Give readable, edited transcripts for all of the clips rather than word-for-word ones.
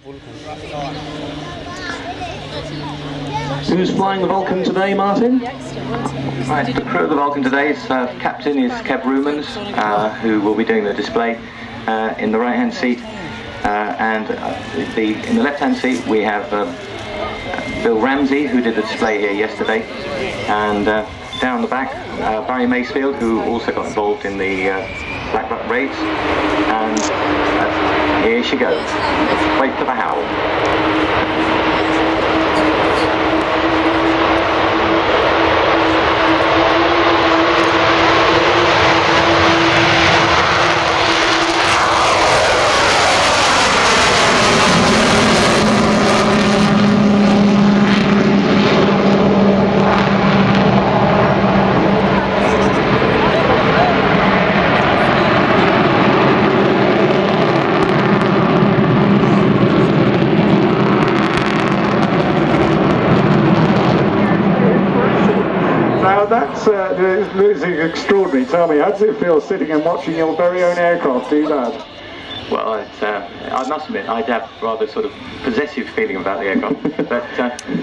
Who's flying the Vulcan today, Martin? Right, the crew of the Vulcan today is captain is Kev Rumans, who will be doing the display in the right-hand seat, and in the left-hand seat we have Bill Ramsey, who did the display here yesterday, and down the back Barry Macefield, who also got involved in the Black Buck raids, and here she goes. Let's wait for the howl. That's extraordinary. Tell me, how does it feel sitting and watching your very own aircraft do that? Well, I must admit, I have rather sort of possessive feeling about the aircraft, but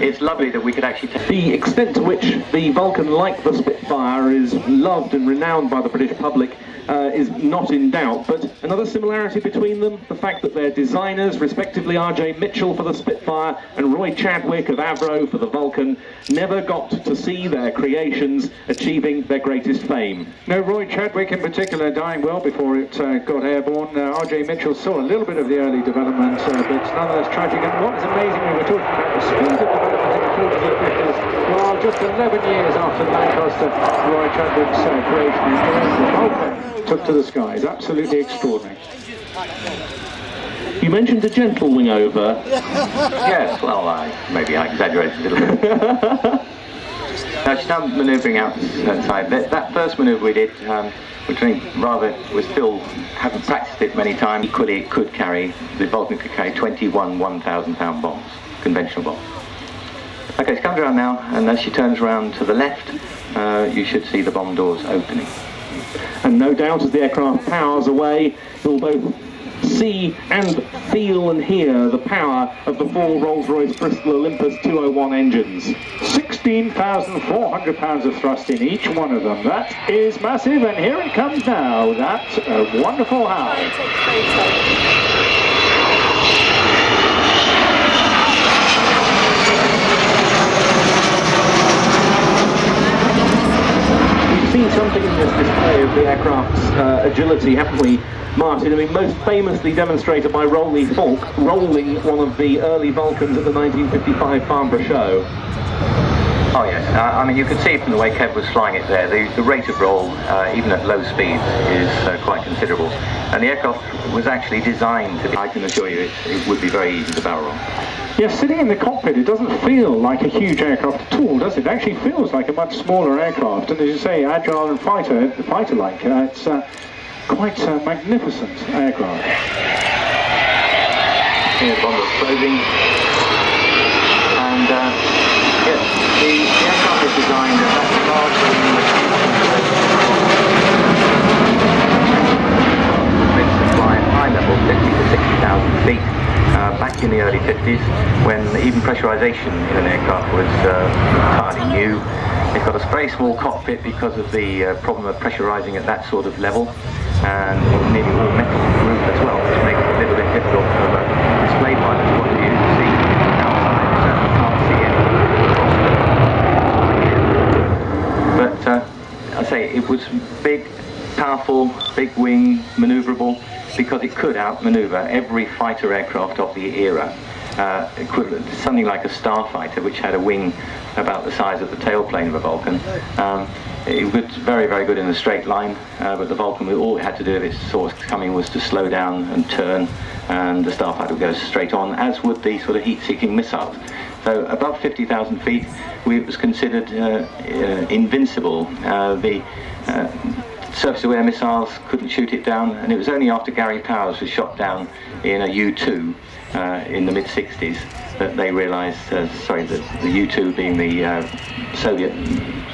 it's lovely that we could actually take... The extent to which the Vulcan, like the Spitfire, is loved and renowned by the British public is not in doubt, but another similarity between them, the fact that their designers, respectively R.J. Mitchell for the Spitfire and Roy Chadwick of Avro for the Vulcan, never got to see their creations achieving their greatest fame. No, Roy Chadwick in particular dying well before it got airborne. R.J. Mitchell saw a little bit of the early development, but nonetheless tragic. And what is amazing, we were talking about the speed of development in the 40s and 50s. Well, just 11 years after Lancaster, Roy Chadwick's creation in the Vulcan took to the skies. Absolutely extraordinary. You mentioned a gentle wing over. Yes, well, maybe I exaggerated a little bit. Now, she's now manoeuvring out that side. That first manoeuvre we did, which I think we still haven't practiced it many times. Equally, it could carry, the Vulcan could carry 21 1,000-pound bombs, conventional bombs. Okay, she comes around now, and as she turns around to the left, you should see the bomb doors opening. And no doubt as the aircraft powers away, you'll both see and feel and hear the power of the four Rolls-Royce Bristol Olympus 201 engines. 16,400 pounds of thrust in each one of them. That is massive, and here it comes now. That's a wonderful howl. Something in this display of the aircraft's agility, haven't we, Martin? I mean, most famously demonstrated by Rolly Falk rolling one of the early Vulcans at the 1955 Farnborough show. Oh yes, I mean you could see from the way Kev was flying it there, the rate of roll, even at low speeds, is quite considerable. And the aircraft was actually designed to be, I can assure you, it would be very easy to barrel on. Yes, sitting in the cockpit, it doesn't feel like a huge aircraft at all, does it? It actually feels like a much smaller aircraft, and as you say, agile and fighter-like. It's quite a magnificent aircraft. Here's the bomb closing, and yes, the aircraft is designed at that large to fly at high level, 50 to 60,000 feet. Back in the early 50s, when even pressurization in an aircraft was entirely new. It's got a very small cockpit because of the problem of pressurizing at that sort of level, and nearly all metal roof as well, which makes it a little bit difficult from a display pilot's point of view to see outside. You certainly can't see anything. But I say it was big, powerful, big wing, maneuverable, because it could outmaneuver every fighter aircraft of the era, equivalent to something like a starfighter, which had a wing about the size of the tailplane of a Vulcan. It was very, very good in a straight line, but the Vulcan, all it had to do if it saw us coming was to slow down and turn, and the starfighter would go straight on, as would the sort of heat-seeking missiles. So above 50,000 feet, it was considered invincible. The surface-to-air missiles couldn't shoot it down, and it was only after Gary Powers was shot down in a U-2 in the mid-60s that they realised, the U-2 being the Soviet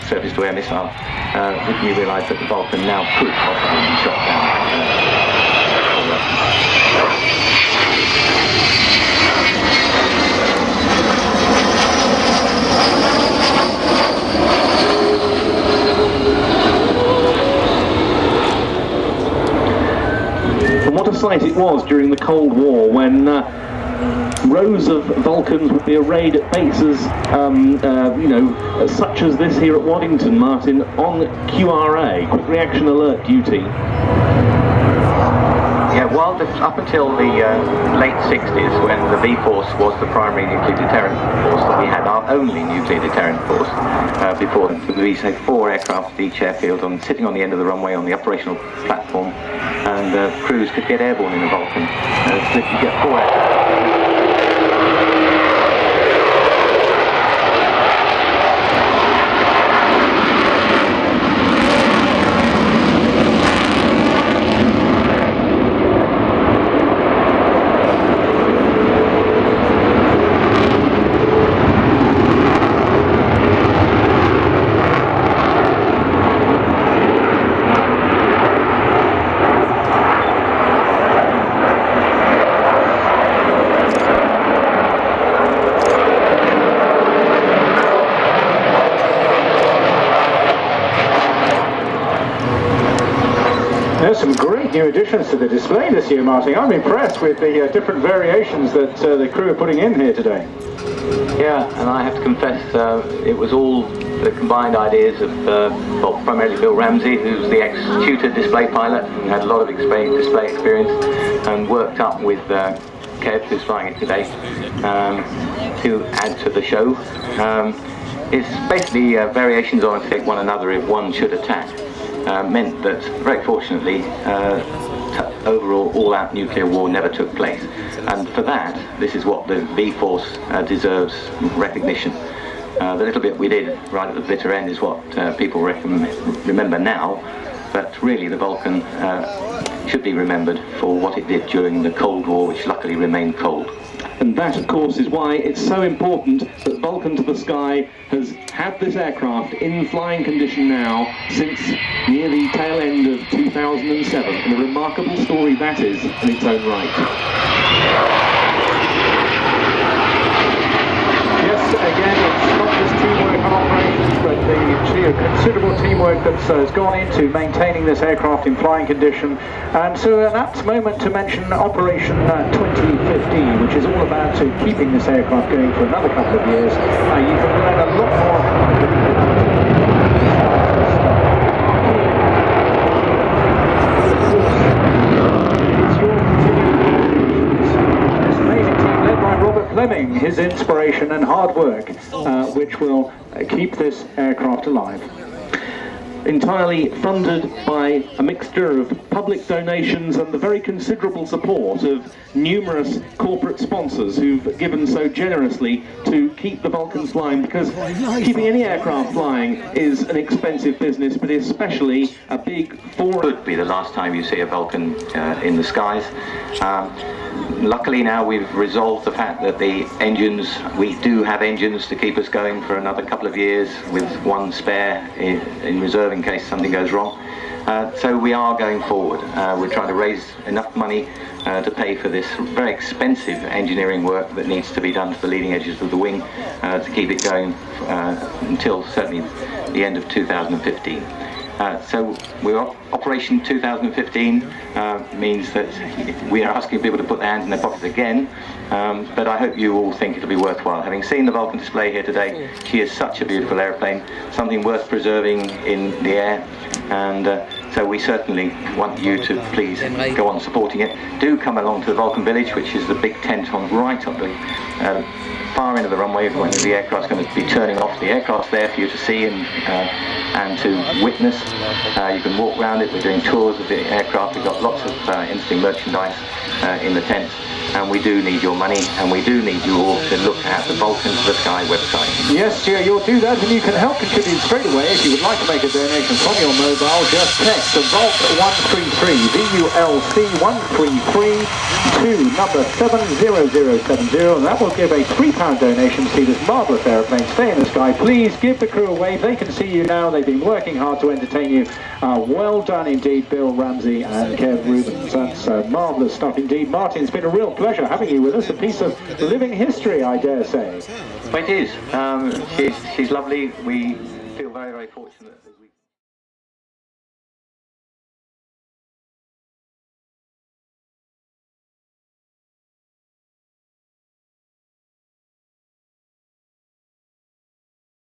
surface-to-air missile, that you realised that the Vulcan now could possibly be shot down. sight it was during the Cold War when rows of Vulcans would be arrayed at bases, such as this here at Waddington, Martin, on QRA, Quick Reaction Alert duty. Yeah, well, up until the late 60s, when the V-Force was the primary nuclear deterrent force, we had our only nuclear deterrent force. Before we had 4 aircraft at each airfield, sitting on the end of the runway on the operational platform, and crews could get airborne in a Vulcan. So if you get 4 aircraft. There's some great new additions to the display this year, Martin. I'm impressed with the different variations that the crew are putting in here today. Yeah, and I have to confess, it was all the combined ideas of, primarily Bill Ramsey, who's the ex-tutor display pilot and had a lot of display experience, and worked up with Kev, who's flying it today, to add to the show. It's basically variations on one another if one should attack. Meant that, very fortunately, overall all-out nuclear war never took place. And for that, this is what the V-Force deserves recognition. The little bit we did right at the bitter end is what people remember now, but really the Vulcan should be remembered for what it did during the Cold War, which luckily remained cold. And that, of course, is why it's so important that Vulcan to the Sky has had this aircraft in flying condition now since near the tail end of 2007. And a remarkable story that is in its own right. Yes, again, it's not just teamwork on operations, but the considerable teamwork that's gone into maintaining this aircraft in flying condition. And so that's a moment to mention Operation 2015, which is all about keeping this aircraft going for another couple of years. You can learn a lot more. Fleming, his inspiration and hard work, which will keep this aircraft alive. Entirely funded by a mixture of public donations and the very considerable support of numerous corporate sponsors who've given so generously to keep the Vulcans flying, because keeping any aircraft flying is an expensive business, but especially a big foreign... Could be the last time you see a Vulcan in the skies. Luckily now we've resolved the fact that the engines, we do have engines to keep us going for another couple of years with one spare in reserve in case something goes wrong. So we are going forward. We're trying to raise enough money to pay for this very expensive engineering work that needs to be done to the leading edges of the wing to keep it going until certainly the end of 2015. So Operation 2015 means that we are asking people to put their hands in their pockets again, but I hope you all think it'll be worthwhile. Having seen the Vulcan display here today, she is such a beautiful airplane, something worth preserving in the air, and so we certainly want you to please go on supporting it. Do come along to the Vulcan Village, which is the big tent on right up the far end of the runway when the aircraft's going to be turning off. The aircraft's there for you to see and to witness. You can walk around it. We're doing tours of the aircraft. We've got lots of interesting merchandise in the tent. And we do need your money, and we do need you all to look at the Vulcan to the Sky website. Yes, you'll do that, and you can help contribute straight away. If you would like to make a donation from your mobile, just text the VULC 133, VULC 133 to number 70070, and that will give a £3 donation to see this marvellous aeroplane stay in the sky. Please give the crew a wave. They can see you now. They've been working hard to entertain you. Well done indeed, Bill Ramsey and Kev Rubens. That's marvellous stuff indeed. Martin, it's been a real pleasure having you with us. A piece of living history, I dare say. Well, it is. She's lovely. We feel very, very fortunate.